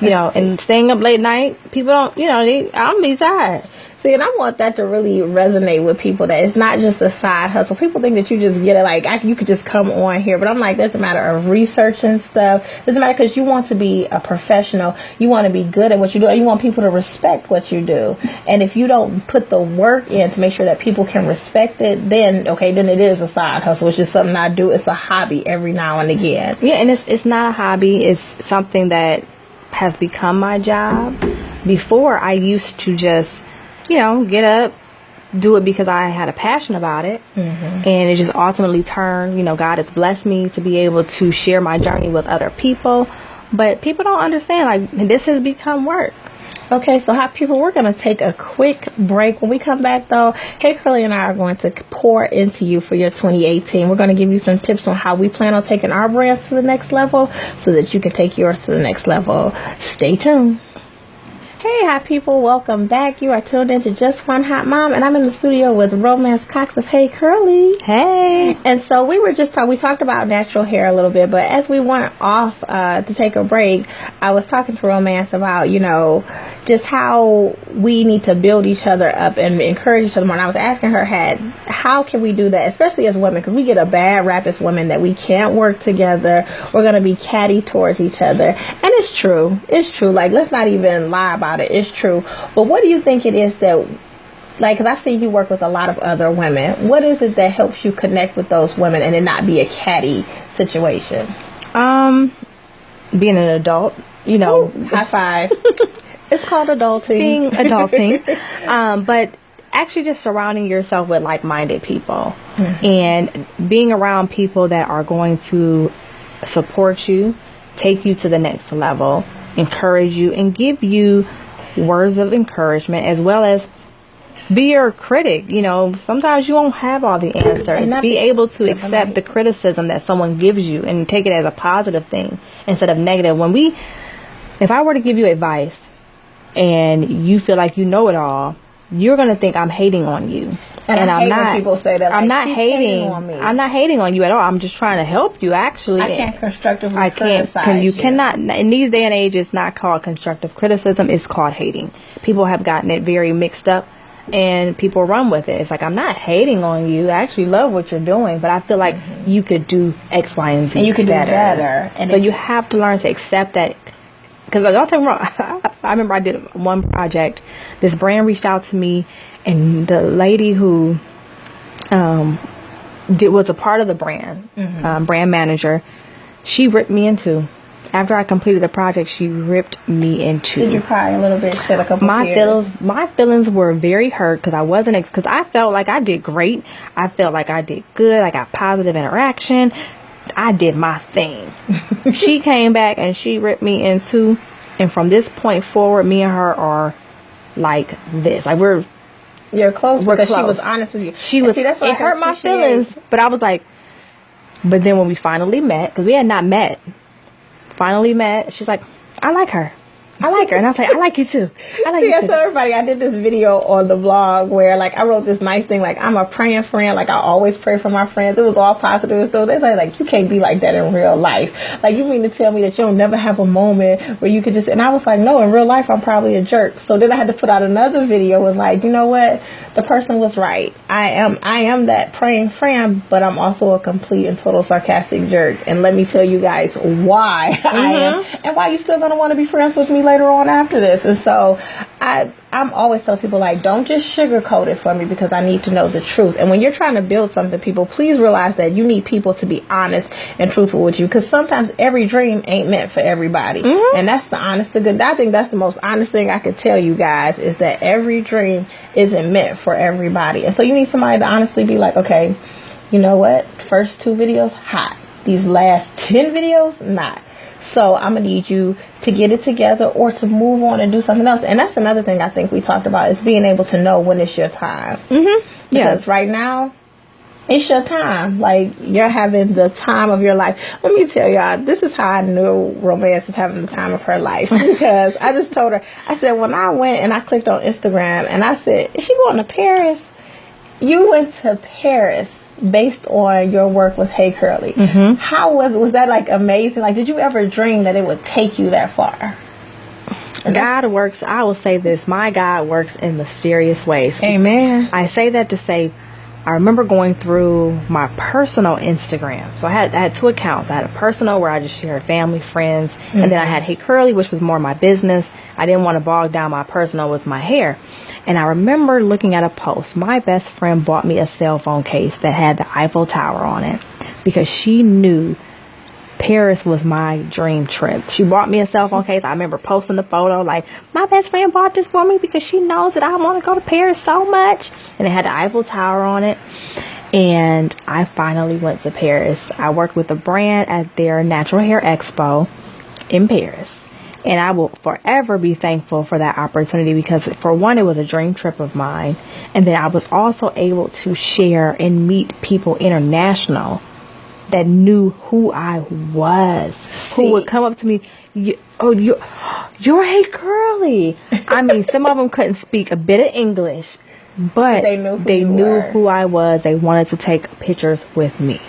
you know, and staying up late night, people don't, you know, I'm be tired. See, and I want that to really resonate with people, that it's not just a side hustle. People think that you just get it, like, you could just come on here. But I'm like, there's a matter of research and stuff. There's a matter because you want to be a professional. You want to be good at what you do. And you want people to respect what you do. And if you don't put the work in to make sure that people can respect it, then it is a side hustle. It's just something I do. It's a hobby every now and again. Yeah, and it's not a hobby. It's something that has become my job. Before, I used to just, you know, get up, do it because I had a passion about it. Mm-hmm. And it just ultimately turned, you know, God has blessed me to be able to share my journey with other people. But people don't understand, like, this has become work. Okay, so we're going to take a quick break. When we come back, though, Hey Curly and I are going to pour into you for your 2018. We're going to give you some tips on how we plan on taking our brands to the next level so that you can take yours to the next level. Stay tuned. Hey, hi people, welcome back. You are tuned into Just One Hot Mom, and I'm in the studio with Romance Cox of Hey Curly. Hey. And so we talked about natural hair a little bit, but as we went off to take a break, I was talking to Romance about, just how we need to build each other up and encourage each other more. And I was asking her, how can we do that, especially as women, because we get a bad rap as women that we can't work together. We're going to be catty towards each other. And it's true. It's true. Like, let's not even lie about it. It's true. But what do you think it is that, like, because I've seen you work with a lot of other women, what is it that helps you connect with those women and it not be a catty situation? Being an adult, Ooh, high five. It's called adulting. Being adulting. But actually just surrounding yourself with like-minded people, and being around people that are going to support you, take you to the next level, encourage you, and give you words of encouragement, as well as be your critic. Sometimes you won't have all the answers. Be able to accept the criticism that someone gives you and take it as a positive thing instead of negative. If I were to give you advice and you feel like you know it all, you're going to think I'm hating on you. And I'm not. When people say that, I'm not hating on me. I'm not hating on you at all. I'm just trying to help you. Actually, I can't constructively criticize you. Cannot. In these day and age, it's not called constructive criticism. It's called hating. People have gotten it very mixed up, and people run with it. It's like, I'm not hating on you. I actually love what you're doing, but I feel like you could do X, Y, and Z. And you could do better. And so you have to learn to accept that. Because don't take me wrong, I remember I did one project. This brand reached out to me, and the lady who was a part of the brand, brand manager, she ripped me in two. After I completed the project, she ripped me in two. Did you cry a little bit? Shed a couple tears? My feelings were very hurt because I felt like I did great. I felt like I did good. I got positive interaction. I did my thing. She came back and she ripped me in two, and from this point forward, me and her are like this. Like you're close because she was honest with you. She was. It hurt my feelings, but I was like. But then when we finally met, because we had not met, she's like, I like her. And I was like, I like you too. I tell everybody, I did this video on the vlog where, like, I wrote this nice thing, like, I'm a praying friend, like, I always pray for my friends. It was all positive. So they say, like, you can't be like that in real life. Like, you mean to tell me that you'll never have a moment where you could just, and I was like, no, in real life, I'm probably a jerk. So then I had to put out another video with, like, you know what? The person was right. I am that praying friend, but I'm also a complete and total sarcastic jerk. And let me tell you guys why I am, and why you're still going to want to be friends with me later on after this. And so I'm always telling people, like, don't just sugarcoat it for me, because I need to know the truth. And when you're trying to build something, people, please realize that you need people to be honest and truthful with you, because sometimes every dream ain't meant for everybody. And that's the honest to good. I think that's the most honest thing I could tell you guys, is that every dream isn't meant for everybody. And so you need somebody to honestly be like, okay, you know what? First 2 videos, hot. These last 10 videos, not. So I'm going to need you to get it together or to move on and do something else. And that's another thing I think we talked about, is being able to know when it's your time. Because right now, it's your time. Like, you're having the time of your life. Let me tell y'all, this is how I knew Romance is having the time of her life. Because I just told her, I said, when I went and I clicked on Instagram and I said, is she going to Paris? You went to Paris based on your work with Hey Curly. How was that, like, amazing? Like, did you ever dream that it would take you that far? God works, I will say this, my God works in mysterious ways. Amen. I say that to say, I remember going through my personal Instagram. So I had 2 accounts. I had a personal where I just shared family, friends, and then I had Hey Curly, which was more my business. I didn't want to bog down my personal with my hair. And I remember looking at a post. My best friend bought me a cell phone case that had the Eiffel Tower on it, because she knew Paris was my dream trip. She bought me a cell phone case. I remember posting the photo, like, my best friend bought this for me because she knows that I want to go to Paris so much. And it had the Eiffel Tower on it. And I finally went to Paris. I worked with a brand at their Natural Hair Expo in Paris. And I will forever be thankful for that opportunity, because for one, it was a dream trip of mine. And then I was also able to share and meet people international that knew who I was, who would come up to me, you're Hey Curly. I mean, some of them couldn't speak a bit of English, but they knew who I was. They wanted to take pictures with me.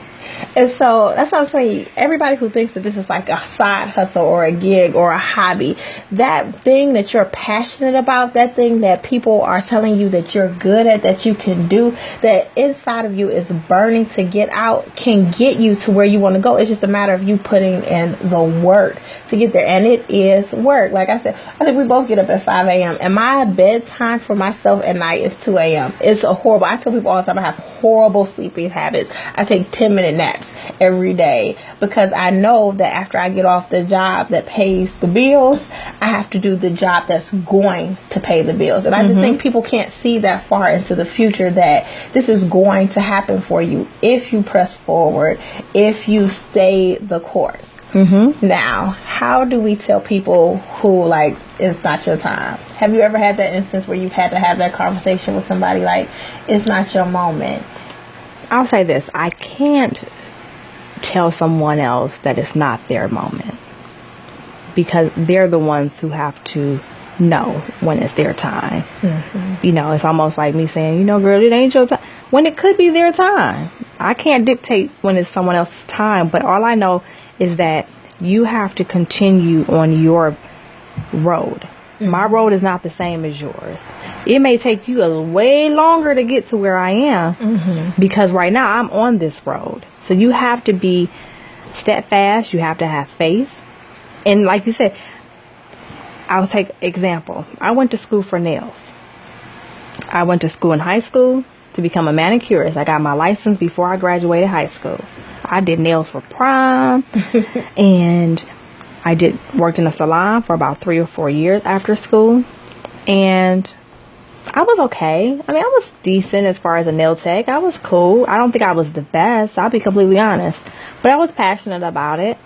And so that's what I'm saying. Everybody who thinks that this is like a side hustle or a gig or a hobby, that thing that you're passionate about, that thing that people are telling you that you're good at, that you can do, that inside of you is burning to get out, can get you to where you want to go. It's just a matter of you putting in the work to get there. And it is work. Like I said, I think we both get up at 5 a.m. and my bedtime for myself at night is 2 a.m. It's a horrible. I tell people all the time I have horrible sleeping habits. I take 10-minute naps every day because I know that after I get off the job that pays the bills, I have to do the job that's going to pay the bills. And I just think people can't see that far into the future, that this is going to happen for you if you press forward, if you stay the course. Now, how do we tell people who, like, it's not your time? Have you ever had that instance where you've had to have that conversation with somebody like, it's not your moment? I'll say this. I can't tell someone else that it's not their moment, because they're the ones who have to know when it's their time. You know, it's almost like me saying, you know, girl, it ain't your time, when it could be their time. I can't dictate when it's someone else's time, but all I know is that you have to continue on your road. My road is not the same as yours. It may take you a way longer to get to where I am, because right now I'm on this road. So you have to be steadfast. You have to have faith. And like you said, I'll take example. I went to school for nails. I went to school in high school to become a manicurist. I got my license before I graduated high school. I did nails for prom, and I worked in a salon for about 3 or 4 years after school, and I was okay. I mean, I was decent as far as a nail tech. I was cool. I don't think I was the best, I'll be completely honest, but I was passionate about it.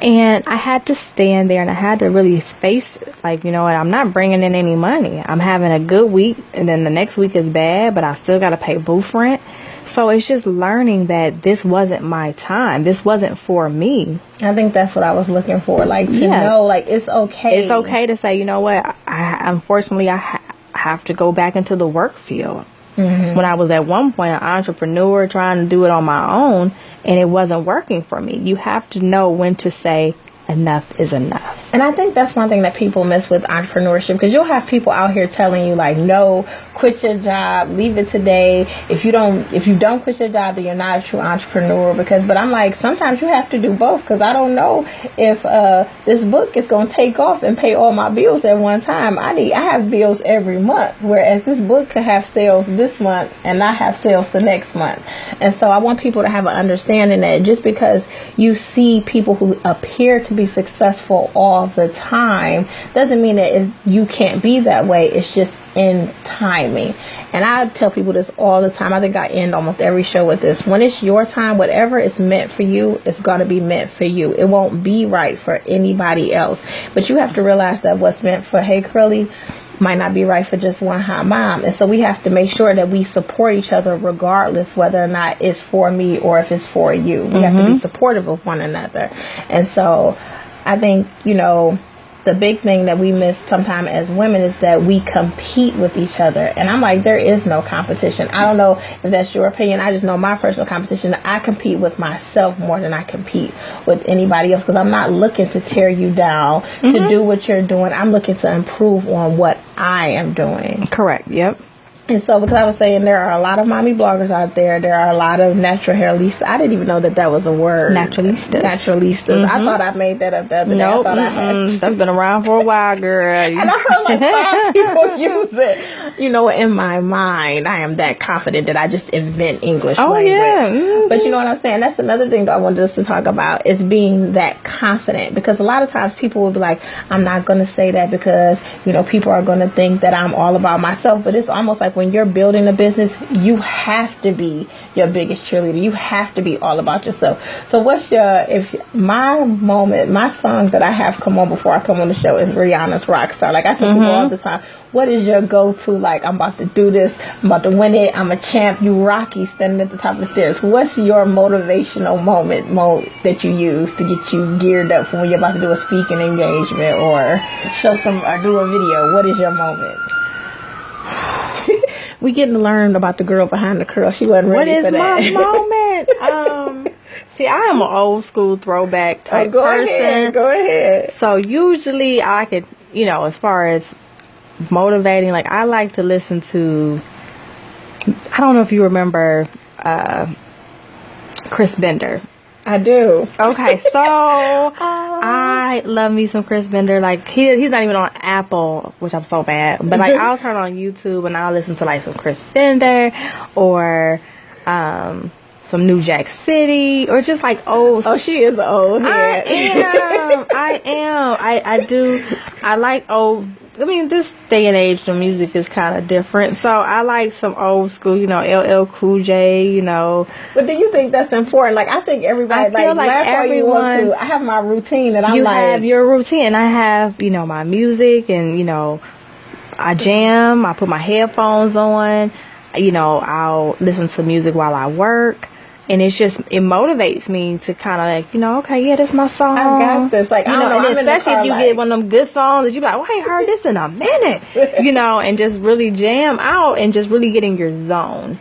And I had to stand there and I had to really face, like, you know what, I'm not bringing in any money. I'm having a good week and then the next week is bad, but I still got to pay booth rent. So it's just learning that this wasn't my time. This wasn't for me. I think that's what I was looking for. Like, to know, like, it's okay. It's okay to say, you know what, unfortunately, I have to go back into the work field. When I was at one point an entrepreneur trying to do it on my own and it wasn't working for me. You have to know when to say enough is enough. And I think that's one thing that people miss with entrepreneurship, because you'll have people out here telling you, like, no, quit your job, leave it today. If you don't quit your job, then you're not a true entrepreneur. But I'm like, sometimes you have to do both, because I don't know if this book is going to take off and pay all my bills at one time. I have bills every month, whereas this book could have sales this month and not have sales the next month. And so I want people to have an understanding that just because you see people who appear to be successful all the time doesn't mean that you can't be that way. It's just in timing. And I tell people this all the time. I think I end almost every show with this. When it's your time, whatever is meant for you, it's going to be meant for you. It won't be right for anybody else. But you have to realize that what's meant for Hey Curly might not be right for just one hot mom. And so we have to make sure that we support each other regardless whether or not it's for me or if it's for you. We have to be supportive of one another. And so I think, you know, the big thing that we miss sometimes as women is that we compete with each other. And I'm like, there is no competition. I don't know if that's your opinion. I just know my personal competition. I compete with myself more than I compete with anybody else, because I'm not looking to tear you down to do what you're doing. I'm looking to improve on what I am doing. Correct. Yep. And so, because I was saying, there are a lot of mommy bloggers out there. There are a lot of natural hairlistas. I didn't even know that was a word. Naturalistas. I thought I made that up the other day. Nope. I thought I had. That's been around for a while, girl. And I heard like 5 people use it. You know, in my mind, I am that confident that I just invent English language. Yeah. But you know what I'm saying? That's another thing that I wanted us to talk about, is being that confident. Because a lot of times people will be like, I'm not going to say that because, you know, people are going to think that I'm all about myself. But it's almost like when you're building a business, you have to be your biggest cheerleader. You have to be all about yourself. So my song that I have come on before I come on the show is Rihanna's Rockstar. Like I tell people all the time, what is your go-to? Like, I'm about to do this, I'm about to win it, I'm a champ, you Rocky standing at the top of the stairs. What's your motivational mode that you use to get you geared up for when you're about to do a speaking engagement or or do a video? What is your moment? We getting to learn about the girl behind the curl. She wasn't ready for that. What is my moment? See, I am an old school throwback type person. Go ahead. So usually I could, as far as motivating, like I like to listen to, I don't know if you remember Chris Bender. I do. Okay, so I love me some Chris Bender. Like he's not even on Apple, which I'm so bad. But like I'll turn on YouTube and I'll listen to like some Chris Bender or some New Jack City or just like old. Oh, she is old head. I am. I do. I like old. I mean, this day and age, the music is kind of different. So I like some old school, LL Cool J, But do you think that's important? Like, I think everybody, I feel like everyone, I have my routine that I'm you like. You have your routine. I have, my music and, I jam. I put my headphones on. I'll listen to music while I work. And it motivates me to kind of like, okay, yeah, this is my song. I got this. Like, I don't know, and especially if you get one of them good songs that you be like, oh, I ain't heard this in a minute, and just really jam out and just really get in your zone.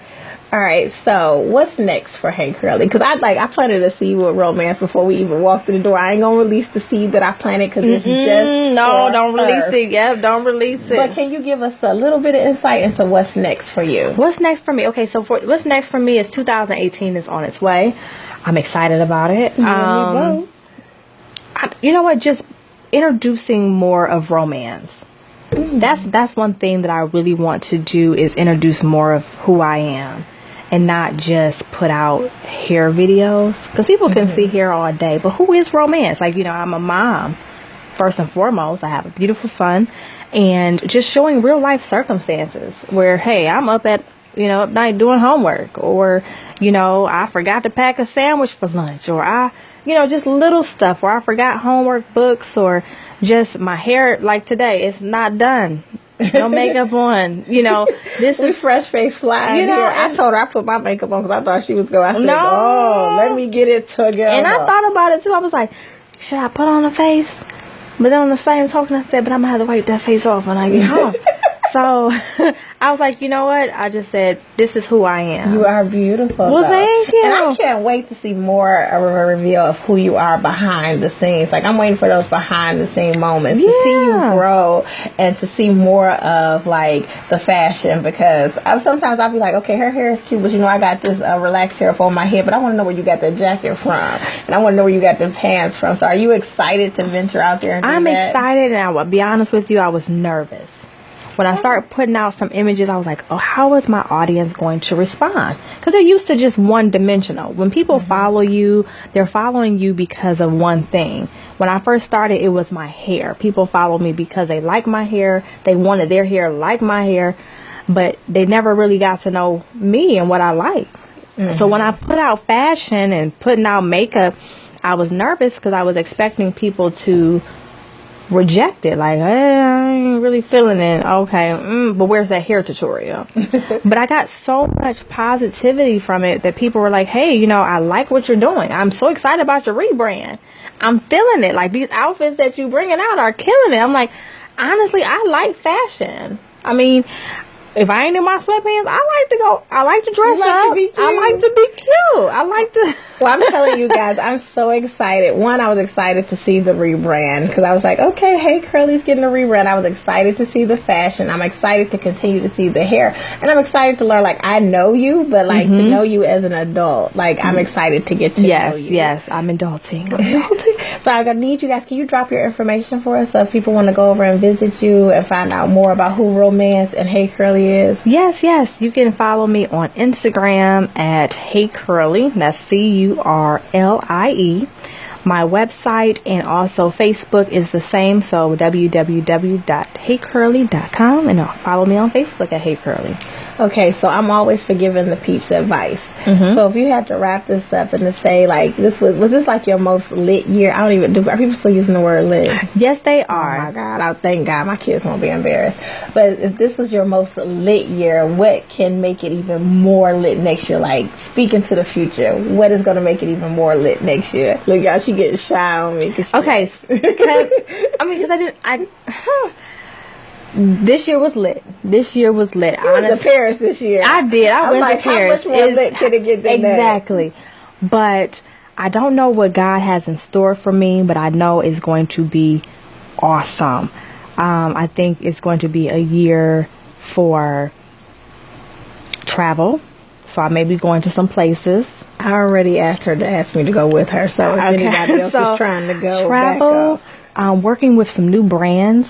All right, so what's next for Hey Curly? Because I planted a seed with romance before we even walked through the door. I ain't gonna release the seed that I planted because it's just don't release it. Yep, don't release it. But can you give us a little bit of insight into what's next for you? What's next for me? Okay, so what's next for me is 2018 is on its way. I'm excited about it. You know what? Just introducing more of romance. That's one thing that I really want to do is introduce more of who I am. And not just put out hair videos. Because people can see hair all day. But who is romance? Like, I'm a mom. First and foremost, I have a beautiful son. And just showing real life circumstances. Where, hey, I'm up at, at night doing homework. Or, I forgot to pack a sandwich for lunch. Or just little stuff. Or I forgot homework books. Or just my hair, like today, it's not done. No makeup on, this is fresh face flying here. I told her I put my makeup on because I thought she was going. I said, "Oh, let me get it together." And I thought about it too. I was like, "Should I put on a face?" But then on the same token, I said, "But I'm gonna have to wipe that face off when I get home." So I was like, you know what? I just said, this is who I am. You are beautiful. Well, thank you. And I can't wait to see more of a reveal of who you are behind the scenes. Like, I'm waiting for those behind the scene moments to see you grow and to see more of like the fashion, because sometimes I'll be like, okay, her hair is cute, but I got this relaxed hair up on my head, but I want to know where you got that jacket from, and I want to know where you got the pants from. So are you excited to venture out there and do that? I'm excited, and I will be honest with you, I was nervous. When I started putting out some images, I was like, oh, how is my audience going to respond? Because they're used to just one-dimensional. When people follow you, they're following you because of one thing. When I first started, it was my hair. People follow me because they like my hair. They wanted their hair like my hair. But they never really got to know me and what I like. So when I put out fashion and putting out makeup, I was nervous because I was expecting people to reject it, like, hey, I ain't really feeling it. Okay, but where's that hair tutorial? But I got so much positivity from it that people were like, hey, I like what you're doing. I'm so excited about your rebrand. I'm feeling it. Like, these outfits that you bringing out are killing it. I'm like, honestly, I like fashion. I mean, if I ain't in my sweatpants, I like to dress up. I like to be cute. I like to. Well, I'm telling you guys, I'm so excited. One, I was excited to see the rebrand because I was like, okay, Hey Curly's getting a rebrand. I was excited to see the fashion. I'm excited to continue to see the hair. And I'm excited to learn, like, I know you, but like to know you as an adult. Like, I'm excited to get to know you. Yes, I'm adulting. So I'm going to need you guys, can you drop your information for us so if people want to go over and visit you and find out more about who Romance and Hey Curly is? Yes. You can follow me on Instagram at Hey Curly. That's CURLIE. My website and also Facebook is the same, so www.heycurly.com, and follow me on Facebook at HeyCurly. Okay, so I'm always for giving the peeps advice. So if you had to wrap this up and to say, like, was this like your most lit year? I don't even are people still using the word lit? Yes, they are. Oh my God, thank God my kids won't be embarrassed. But if this was your most lit year, what can make it even more lit next year? Like, speaking to the future, what is going to make it even more lit next year? Look, y'all, she getting shy on me. Okay, because this year was lit. You went to Paris this year. I did. I went to Paris. How much more lit can it get than that? Exactly. But I don't know what God has in store for me, but I know it's going to be awesome. I think it's going to be a year for travel. So I may be going to some places. I already asked her to ask me to go with her. So if anybody else is trying to go, travel, working with some new brands.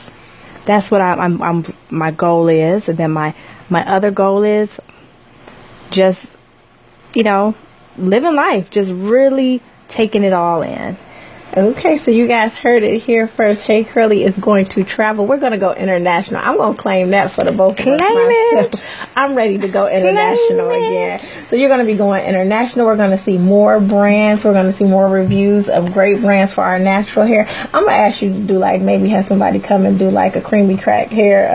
That's what I'm my goal is. And then my other goal is just, living life, just really taking it all in. Okay, so you guys heard it here first. Hey Curly is going to travel. We're going to go international. I'm going to claim that for the both of us. Claim it. I'm ready to go international again. So you're going to be going international. We're going to see more brands. We're going to see more reviews of great brands for our natural hair. I'm going to ask you to do maybe have somebody come and do a creamy crack hair.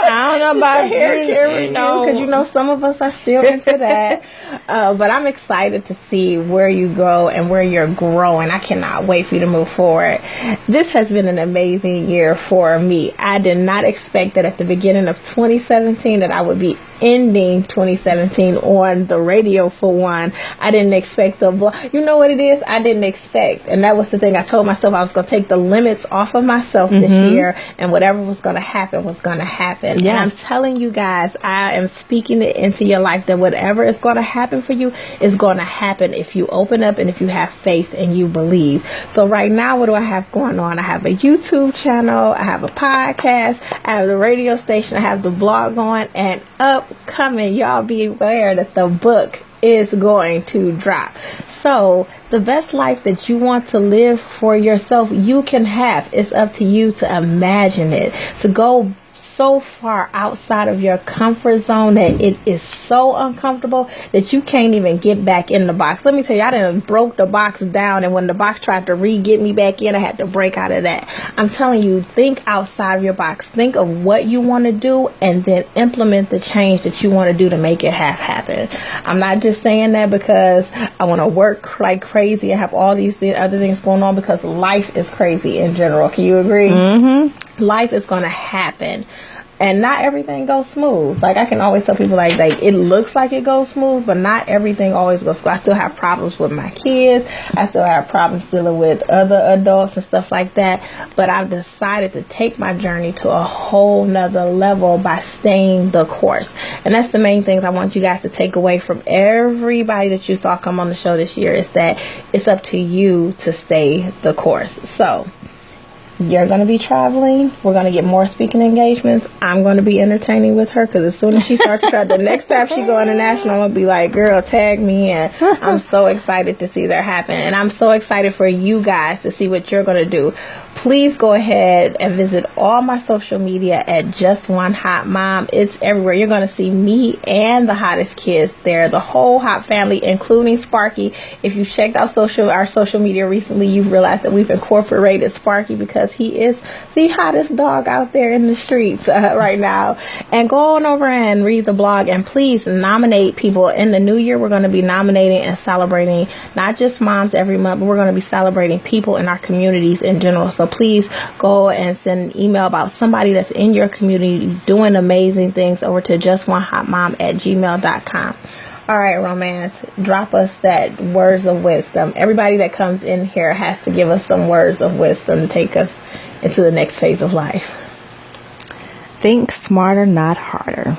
I don't know about hair care review because some of us are still into that. But I'm excited to see where you go and where you're growing. I cannot wait for you to move forward. This has been an amazing year for me. I did not expect that at the beginning of 2017 that I would be ending 2017 on the radio for one. I didn't expect the blog. You know what it is? I didn't expect. And that was the thing. I told myself I was going to take the limits off of myself this year, and whatever was going to happen was going to happen. Yes. And I'm telling you guys, I am speaking it into your life that whatever is going to happen for you is going to happen if you open up and if you have faith and you believe. So right now, what do I have going on? I have a YouTube channel. I have a podcast. I have the radio station. I have the blog going, and upcoming, y'all be aware that the book is going to drop. So the best life that you want to live for yourself, you can have. It's up to you to imagine it, to go so far outside of your comfort zone that it is so uncomfortable that you can't even get back in the box. Let me tell you, I done broke the box down, and when the box tried to get me back in, I had to break out of that. I'm telling you, think outside of your box. Think of what you want to do and then implement the change that you want to do to make it happen. I'm not just saying that because I want to work like crazy and have all these other things going on, because life is crazy in general. Can you agree? Life is going to happen. And not everything goes smooth. I can always tell people, it looks like it goes smooth, but not everything always goes smooth. I still have problems with my kids. I still have problems dealing with other adults and stuff like that. But I've decided to take my journey to a whole nother level by staying the course. And that's the main things I want you guys to take away from everybody that you saw come on the show this year, is that it's up to you to stay the course. So you're going to be traveling. We're going to get more speaking engagements. I'm going to be entertaining with her, because as soon as she starts to travel, the next time she go international, I'm going to be like, girl, tag me in. I'm so excited to see that happen. And I'm so excited for you guys to see what you're going to do. Please go ahead and visit all my social media at Just One Hot Mom. It's everywhere. You're going to see me and the hottest kids there, the whole hot family, including Sparky. If you've checked out our social media recently, you've realized that we've incorporated Sparky, because he is the hottest dog out there in the streets right now. And go on over and read the blog, and please nominate people. In the new year, we're going to be nominating and celebrating not just moms every month, but we're going to be celebrating people in our communities in general. So please go and send an email about somebody that's in your community doing amazing things over to justoneHotMom@gmail.com. All right, Romance, drop us that words of wisdom. Everybody that comes in here has to give us some words of wisdom to take us into the next phase of life. Think smarter, not harder.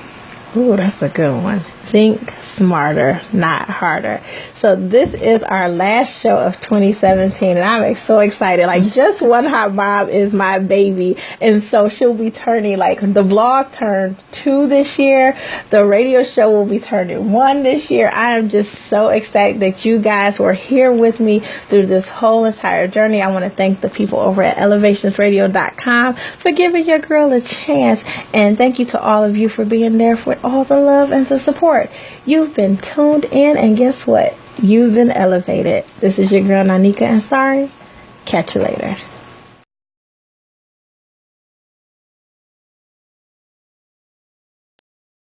Ooh, that's a good one. Think smarter, not harder. So this is our last show of 2017, and I'm so excited. Like, Just One Hot Mom is my baby, and so she'll be turning, like, the vlog turned 2 this year. The radio show will be turning 1 this year. I am just so excited that you guys were here with me through this whole entire journey. I want to thank the people over at elevationsradio.com for giving your girl a chance, and thank you to all of you for being there for all the love and the support. You've been tuned in, and guess what? You've been elevated. This is your girl Nanika Ansari. Catch you later.